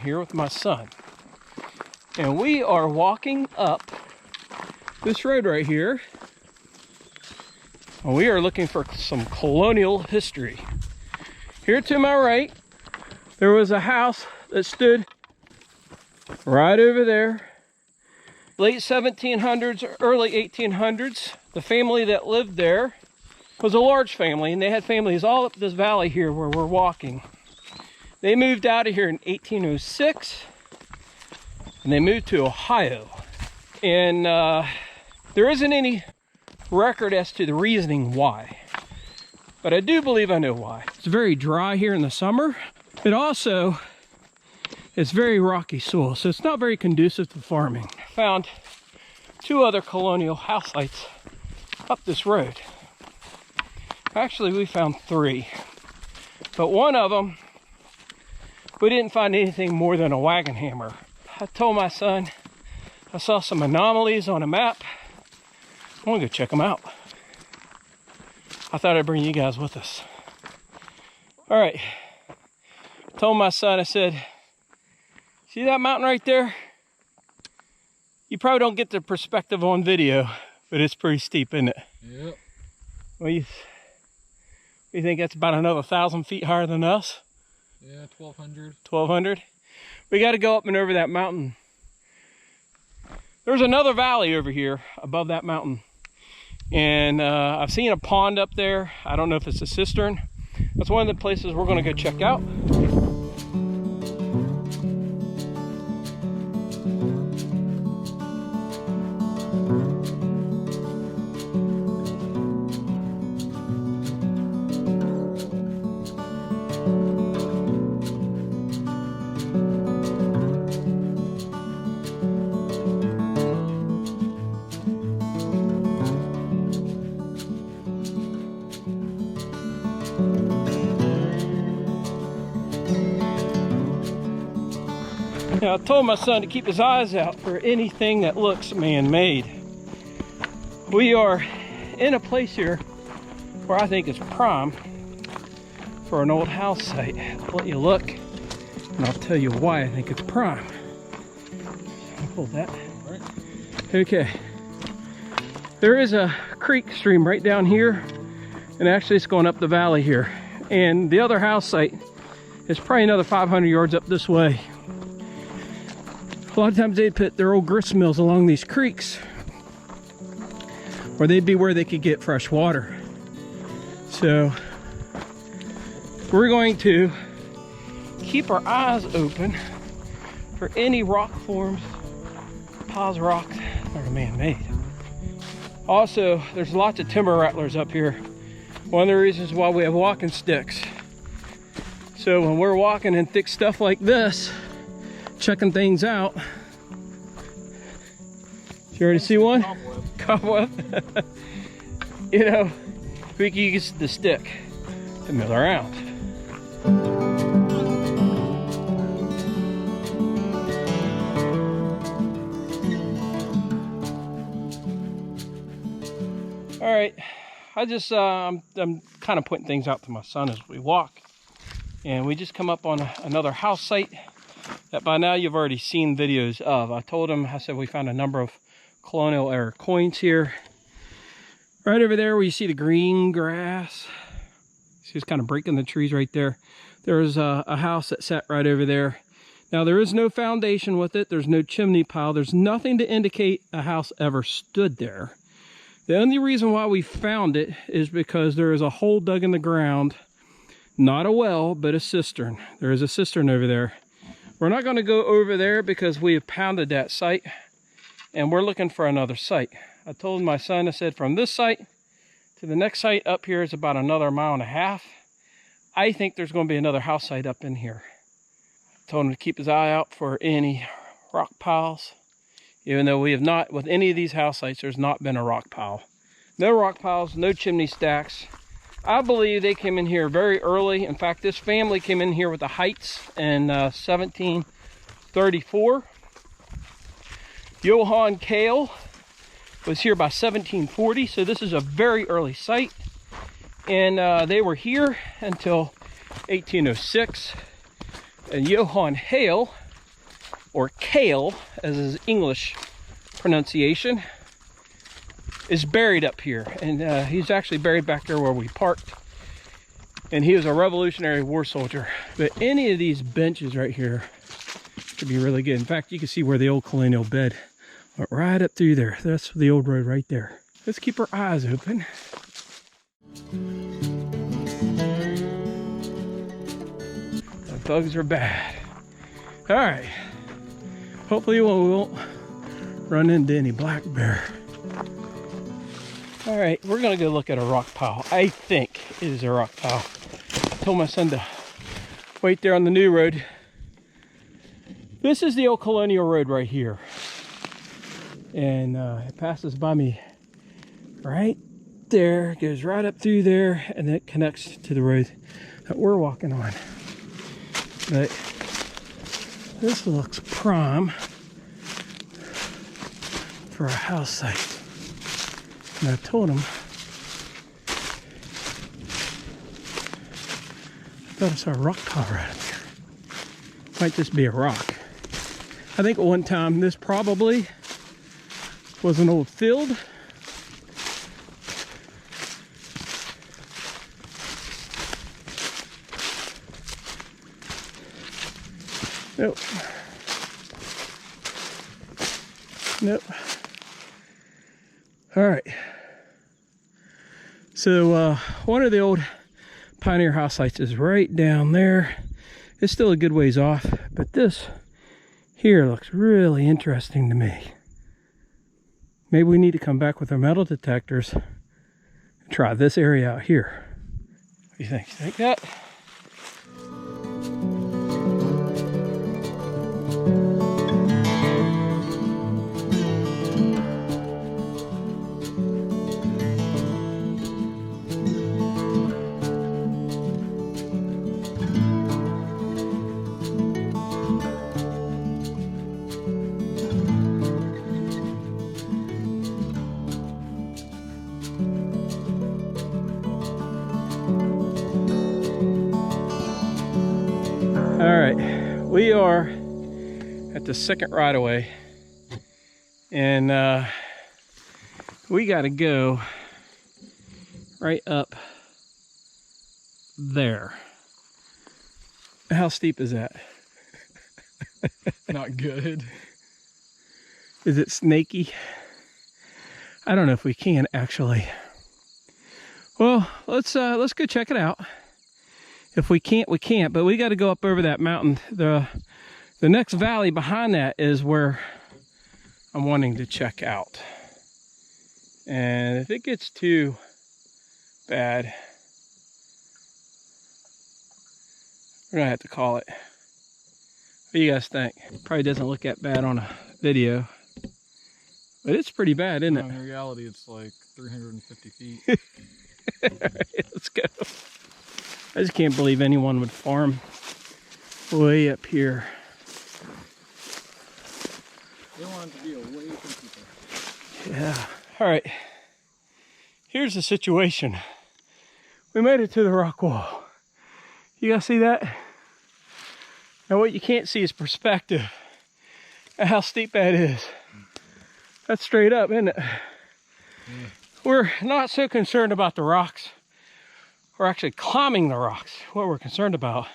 here with my son. And we are walking up this road right here. And we are looking for some colonial history. Here to my right, there was a house that stood right over there. Late 1700s, early 1800s. The family that lived there was a large family, and they had families all up this valley here where we're walking. They moved out of here in 1806, and they moved to Ohio. And there isn't any record as to the reasoning why, but I do believe I know why. It's very dry here in the summer. It also is very rocky soil, so it's not very conducive to farming. Found two other colonial house sites up this road. Actually, we found three, but one of them, we didn't find anything more than a wagon hammer. I told my son I saw some anomalies on a map. I want to go check them out. I thought I'd bring you guys with us. All right. I told my son, I said, see that mountain right there? You probably don't get the perspective on video, but it's pretty steep, isn't it? Yep. Well, you think that's about another 1,000 feet higher than us? Yeah, 1,200. 1,200? We got to go up and over that mountain. There's another valley over here above that mountain. And I've seen a pond up there. I don't know if it's a cistern. That's one of the places we're going to go check out. Now, I told my son to keep his eyes out for anything that looks man-made. We are in a place here where I think is prime for an old house site. I'll let you look, and I'll tell you why I think it's prime. I'll hold that. All right. Okay. There is a creek stream right down here, and actually it's going up the valley here. And the other house site is probably another 500 yards up this way. A lot of times they'd put their old grist mills along these creeks, or they'd be where they could get fresh water. So we're going to keep our eyes open for any rock forms, piles of rocks that are man-made. Also, there's lots of timber rattlers up here. One of the reasons why we have walking sticks. So when we're walking in thick stuff like this, checking things out. You already see one? Cobweb. You know, we can use the stick to mill around. All right, I'm kind of putting things out to my son as we walk. And we just come up on another house site that by now you've already seen videos of. I told him, I said we found a number of colonial era coins here. Right over there where you see the green grass. See, it's kind of breaking the trees right there. There's a house that sat right over there. Now there is no foundation with it. There's no chimney pile. There's nothing to indicate a house ever stood there. The only reason why we found it is because there is a hole dug in the ground. Not a well, but a cistern. There is a cistern over there. We're not going to go over there because we have pounded that site and we're looking for another site. I told my son, I said from this site to the next site up here is about another 1.5 miles. I think there's going to be another house site up in here. I told him to keep his eye out for any rock piles. Even though we have not, with any of these house sites, there's not been a rock pile. No rock piles, no chimney stacks. I believe they came in here very early. In fact, this family came in here with the Heights in 1734. Johann Kale was here by 1740, so this is a very early site. And they were here until 1806. And Johann Hale or kale, as is English pronunciation, is buried up here. And he's actually buried back there where we parked. And he was a Revolutionary War soldier. But any of these benches right here could be really good. In fact, you can see where the old colonial bed went right up through there. That's the old road right there. Let's keep our eyes open. The bugs are bad. All right. Hopefully we won't run into any black bear. All right, we're gonna go look at a rock pile. I think it is a rock pile. I told my son to wait there on the new road. This is the old colonial road right here. And it passes by me right there, goes right up through there, and then it connects to the road that we're walking on. But this looks prime for a house site. And I told him, I thought I saw a rock pile right up here. Might just be a rock. I think at one time this probably was an old field. Nope. Nope. All right. So one of the old pioneer house sites is right down there. It's still a good ways off, but this here looks really interesting to me. Maybe we need to come back with our metal detectors and try this area out here. What do you think? You think that? All right, we are at the second right of way, and we got to go right up there. How steep is that? Not good. Is it snaky? I don't know if we can actually. Well, let's go check it out. If we can't, we can't, but we got to go up over that mountain. The next valley behind that is where I'm wanting to check out. And if it gets too bad, we're gonna have to call it. What do you guys think? Probably doesn't look that bad on a video, but it's pretty bad, isn't it? In reality, it's like 350 feet. All right, let's go. I just can't believe anyone would farm way up here. They want it to be away from people. Yeah. All right. Here's the situation. We made it to the rock wall. You guys see that? Now what you can't see is perspective and how steep that is. That's straight up, isn't it? Yeah. We're not so concerned about the rocks. We're actually climbing the rocks. What we're concerned about.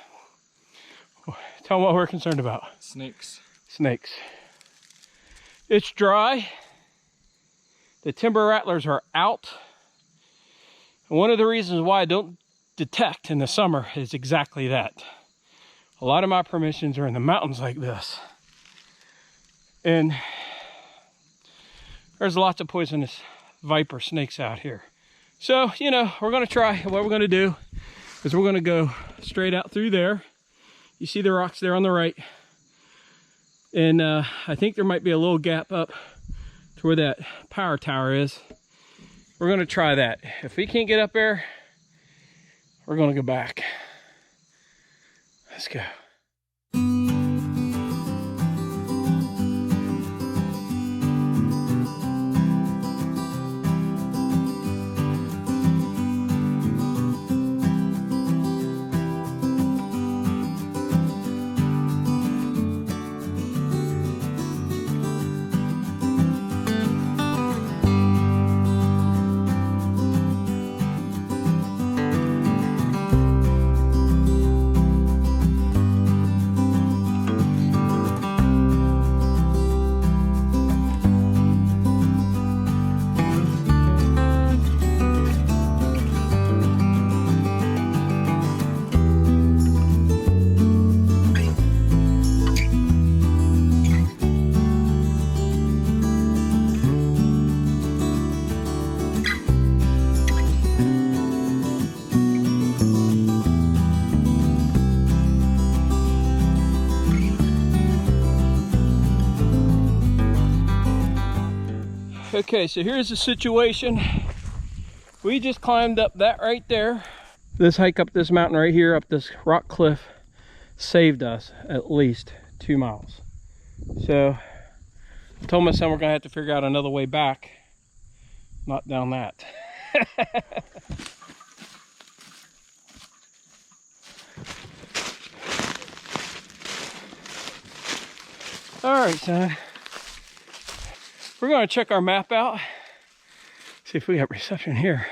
Tell them what we're concerned about. Snakes. Snakes. It's dry. The timber rattlers are out. And one of the reasons why I don't detect in the summer is exactly that. A lot of my permissions are in the mountains like this. And there's lots of poisonous viper snakes out here. So, you know, we're gonna try. What we're gonna do is we're gonna go straight out through there. You see the rocks there on the right. And I think there might be a little gap up to where that power tower is. We're gonna try that. If we can't get up there, we're gonna go back. Let's go. Okay, so here's the situation. We just climbed up that right there. This hike up this mountain right here, up this rock cliff, saved us at least 2 miles. So I told my son we're gonna have to figure out another way back, not down that. All right, son. We're gonna check our map out, see if we got reception here.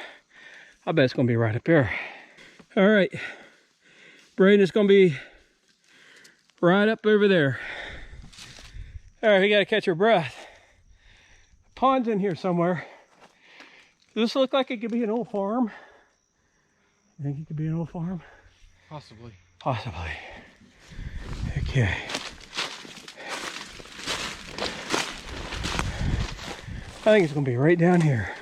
I bet it's gonna be right up there. All right, Brayden is gonna be right up over there. All right, we gotta catch our breath. Pond's in here somewhere. Does this look like it could be an old farm? You think it could be an old farm? Possibly. Possibly. Okay. I think it's gonna be right down here.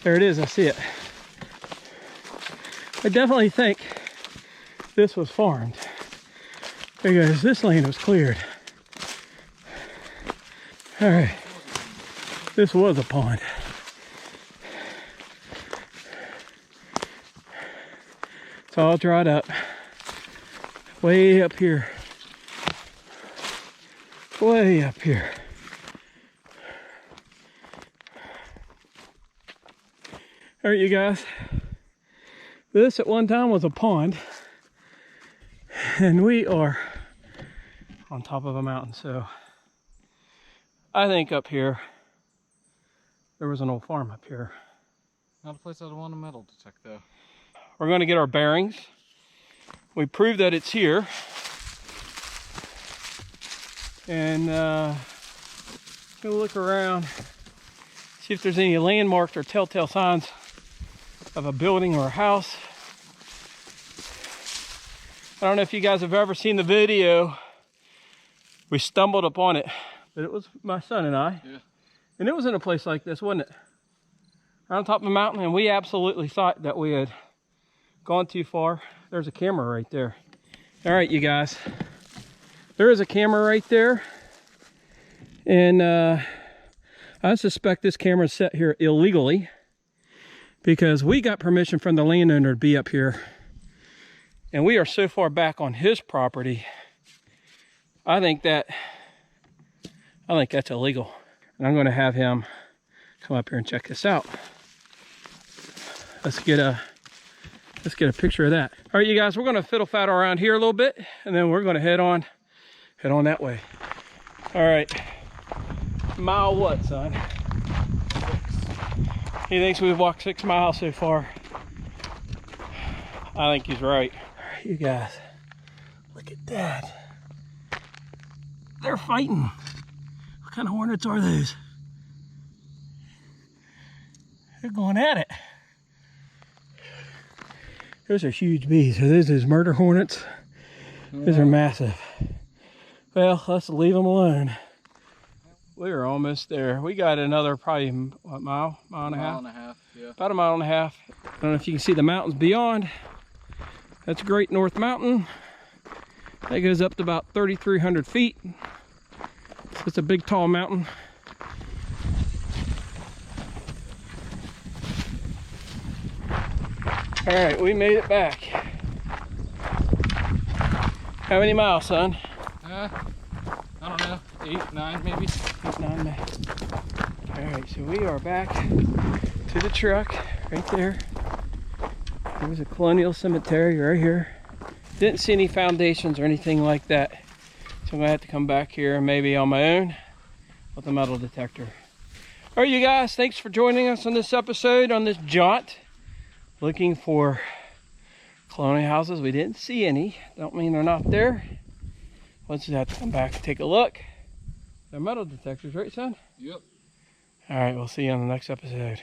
There it is, I see it. I definitely think this was farmed because this land was cleared. All right, this was a pond. It's all dried up, way up here. Way up here. All right, you guys. This at one time was a pond, and we are on top of a mountain. So I think up here there was an old farm up here. Not a place I'd want a metal detect though. We're going to get our bearings. We proved that it's here. And gonna look around, see if there's any landmarks or telltale signs of a building or a house. I don't know if you guys have ever seen the video. We stumbled upon it, but it was my son and I. Yeah. And it was in a place like this, wasn't it? Right on top of a mountain, and we absolutely thought that we had gone too far. There's a camera right there. All right, you guys. There is a camera right there, and I suspect this camera is set here illegally because we got permission from the landowner to be up here, and we are so far back on his property. I think that's illegal, and I'm going to have him come up here and check this out. Let's get a picture of that. All right, you guys, we're going to fiddle faddle around here a little bit, and then we're going to head on that way. All right, mile what, son? 6. He thinks we've walked 6 miles so far. I think he's right. All right, you guys, look at that. They're fighting. What kind of hornets are those? They're going at it. Those are huge bees. Are those murder hornets? Those are massive. Well, let's leave them alone. We're almost there. We got another probably, what, mile and a half? Mile and a half, yeah. About a mile and a half. I don't know if you can see the mountains beyond. That's Great North Mountain. That goes up to about 3,300 feet. So it's a big, tall mountain. All right, we made it back. How many miles, son? I don't know, 8, 9 maybe. 8, 9 maybe. All right, so we are back to the truck right there. There's a colonial cemetery right here. Didn't see any foundations or anything like that. So I'm gonna have to come back here maybe on my own with a metal detector. All right, you guys, thanks for joining us on this episode, on this jaunt. Looking for colonial houses. We didn't see any. Don't mean they're not there. We'll just have to come back and take a look. They're metal detectors, right, son? Yep. All right, we'll see you on the next episode.